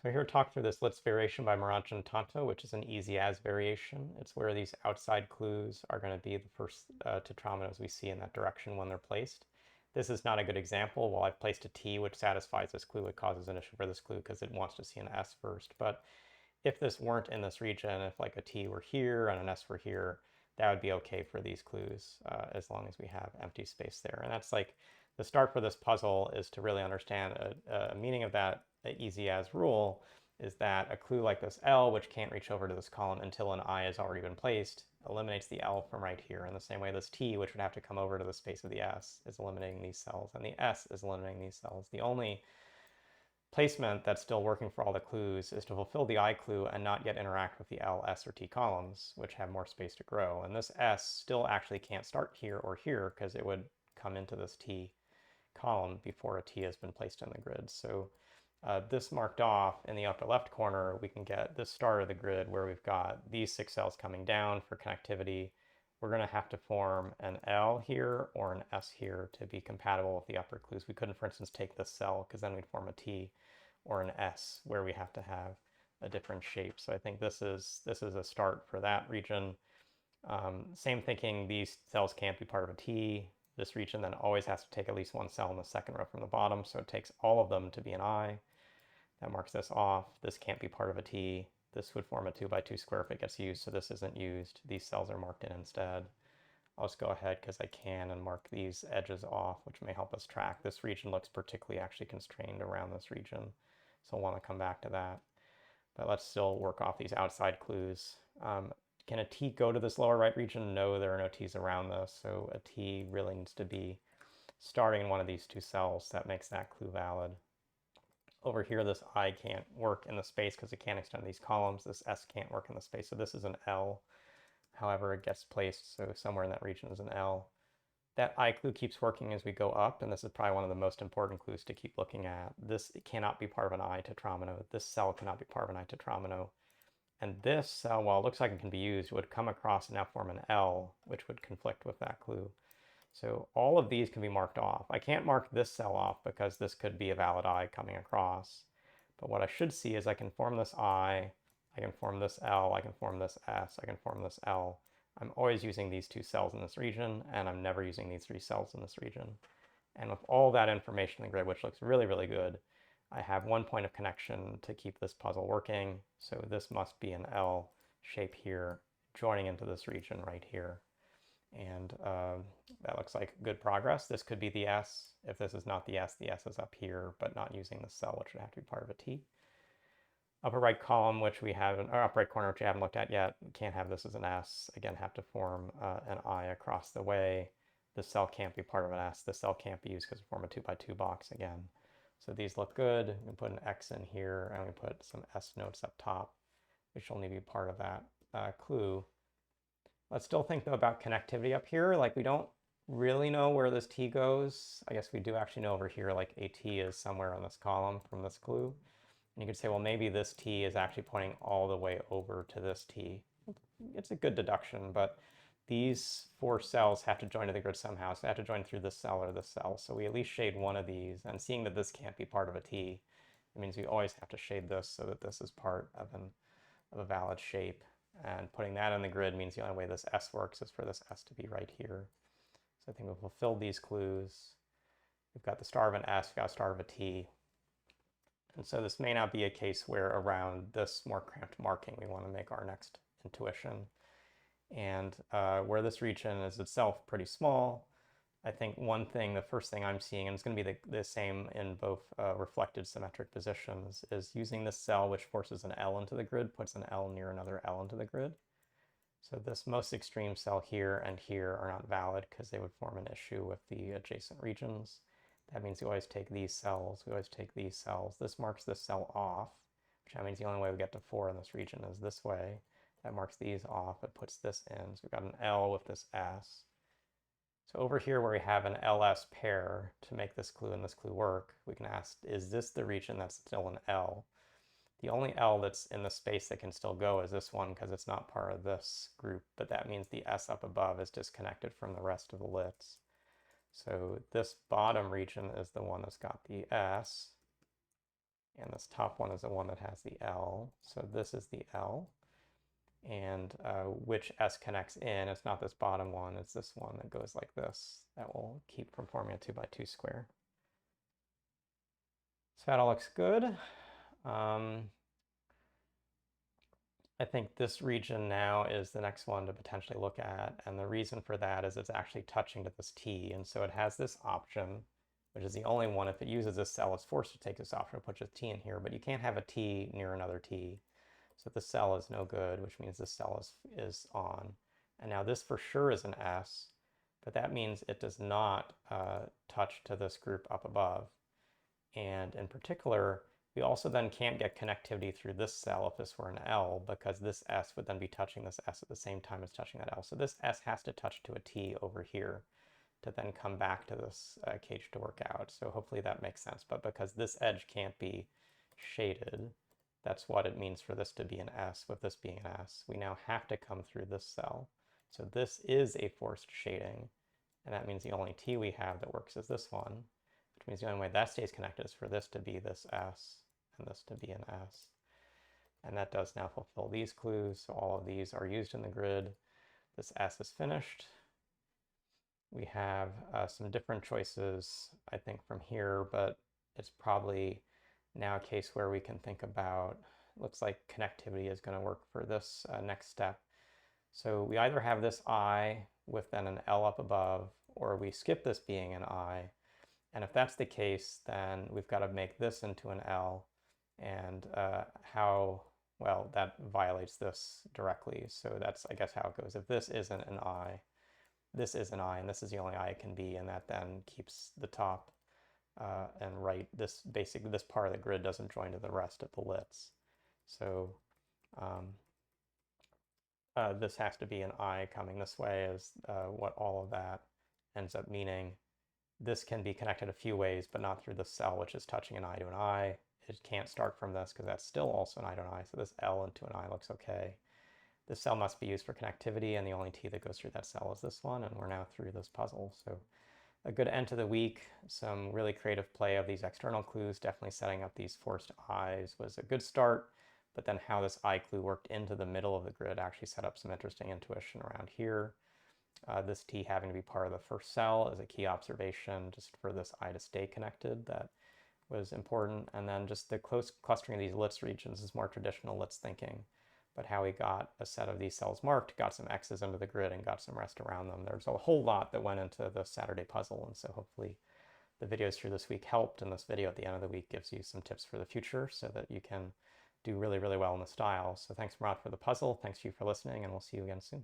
So here to talk through this LITS variation by Murat Can Tonta, which is an easy as variation. It's where these outside clues are going to be the first tetrominoes we see in that direction when they're placed. This is not a good example. While I've placed a T which satisfies this clue, it causes an issue for this clue because it wants to see an S first. But if this weren't in this region, if like a T were here and an S were here, that would be okay for these clues as long as we have empty space there. And that's like the start for this puzzle is to really understand a meaning of that easy as rule is that a clue like this L, which can't reach over to this column until an I has already been placed, eliminates the L from right here. In the same way this T, which would have to come over to the space of the S, is eliminating these cells, and the S is eliminating these cells. The only placement that's still working for all the clues is to fulfill the I clue and not yet interact with the L, S, or T columns, which have more space to grow. And this S still actually can't start here or here because it would come into this T column before a T has been placed in the grid. So this marked off in the upper left corner, we can get this start of the grid where we've got these 6 cells coming down for connectivity. We're going to have to form an L here or an S here to be compatible with the upper clues. We couldn't, for instance, take this cell because then we'd form a T or an S where we have to have a different shape. So I think this is a start for that region. Same thinking, these cells can't be part of a T. This region then always has to take at least one cell in the second row from the bottom, so it takes all of them to be an I. That marks this off. This can't be part of a T. This would form a 2 by 2 square if it gets used, so this isn't used. These cells are marked in instead. I'll just go ahead because I can and mark these edges off, which may help us track. This region looks particularly actually constrained around this region, so I'll want to come back to that. But let's still work off these outside clues. Can a T go to this lower right region? No, there are no T's around this, so a T really needs to be starting in one of these 2 cells. That makes that clue valid. Over here, this I can't work in the space because it can't extend these columns. This S can't work in the space, so this is an L. However, it gets placed, so somewhere in that region is an L. That I clue keeps working as we go up, and this is probably one of the most important clues to keep looking at. This cannot be part of an I tetromino. This cell cannot be part of an I tetromino. And this cell, while it looks like it can be used, would come across and now form an L, which would conflict with that clue. So all of these can be marked off. I can't mark this cell off because this could be a valid I coming across. But what I should see is I can form this I can form this L, I can form this S, I can form this L. I'm always using these 2 cells in this region, and I'm never using these 3 cells in this region. And with all that information in the grid, which looks really, really good, I have one point of connection to keep this puzzle working. So this must be an L shape here, joining into this region right here. And that looks like good progress. This could be the S. If this is not the S is up here, but not using the cell, which would have to be part of a T. Upper right column, which we haven't, or upper right corner, which we haven't looked at yet, can't have this as an S. Again, have to form an I across the way. The cell can't be part of an S. The cell can't be used because we form a 2 by 2 box again. So these look good. We put an X in here, and we put some S notes up top, which will only be part of that clue. Let's still think, though, about connectivity up here. Like, we don't really know where this T goes. I guess we do actually know over here, like, a T is somewhere on this column from this clue. And you could say, well, maybe this T is actually pointing all the way over to this T. It's a good deduction, but these 4 cells have to join to the grid somehow, so they have to join through this cell or this cell. So we at least shade one of these, and seeing that this can't be part of a T, it means we always have to shade this so that this is part of a valid shape. And putting that in the grid means the only way this S works is for this S to be right here. So I think we've fulfilled these clues. We've got the star of an S, we've got a star of a T. And so this may not be a case where around this more cramped marking we want to make our next intuition. And where this region is itself pretty small, I think one thing, the first thing I'm seeing, and it's going to be the same in both reflected symmetric positions, is using this cell which forces an L into the grid, puts an L near another L into the grid. So this most extreme cell here and here are not valid because they would form an issue with the adjacent regions. That means we always take these cells, we always take these cells. This marks this cell off, which means the only way we get to 4 in this region is this way. That marks these off, it puts this in. So we've got an L with this S. So over here where we have an LS pair, to make this clue and this clue work, we can ask, is this the region that's still an L? The only L that's in the space that can still go is this one because it's not part of this group, but that means the S up above is disconnected from the rest of the LITS. So this bottom region is the one that's got the S, And this top one is the one that has the L. So this is the L. And which S connects in, it's not this bottom one, it's this one that goes like this. That will keep from forming a 2 by 2 square. So that all looks good. I think this region now is the next one to potentially look at, and the reason for that is it's actually touching to this T, and so it has this option, which is the only one. If it uses this cell, it's forced to take this option to put a T in here, but you can't have a T near another T. So this cell is no good, which means this cell is on. And now this for sure is an S, but that means it does not touch to this group up above. And in particular, we also then can't get connectivity through this cell if this were an L, because this S would then be touching this S at the same time as touching that L. So this S has to touch to a T over here to then come back to this cage to work out. So hopefully that makes sense. But because this edge can't be shaded, that's what it means for this to be an S, with this being an S. We now have to come through this cell. So this is a forced shading, and that means the only T we have that works is this one, which means the only way that stays connected is for this to be this S and this to be an S. And that does now fulfill these clues, so all of these are used in the grid. This S is finished. We have some different choices, I think, from here, but it's probably now a case where we can think about, looks like connectivity is going to work for this next step. So we either have this I with then an L up above, or we skip this being an I. And if that's the case, then we've got to make this into an L, and well, that violates this directly. So that's, I guess, how it goes. If this isn't an I, this is an I, and this is the only I it can be, and that then keeps the top and right, basically this part of the grid doesn't join to the rest of the LITS. So this has to be an I coming this way is what all of that ends up meaning. This can be connected a few ways, but not through the cell, which is touching an I to an I. It can't start from this because that's still also an I to an I, so this L into an I looks okay. This cell must be used for connectivity, and the only T that goes through that cell is this one, and we're now through this puzzle. So a good end to the week, some really creative play of these external clues, definitely setting up these forced I's was a good start, but then how this I clue worked into the middle of the grid actually set up some interesting intuition around here. This T having to be part of the first cell is a key observation just for this I to stay connected that was important. And then just the close clustering of these LITS regions is more traditional LITS thinking, but how we got a set of these cells marked, got some X's into the grid, and got some rest around them. There's a whole lot that went into the Saturday puzzle, and so hopefully the videos through this week helped, and this video at the end of the week gives you some tips for the future so that you can do really, really well in the style. So thanks, Murat, for the puzzle. Thanks to you for listening, and we'll see you again soon.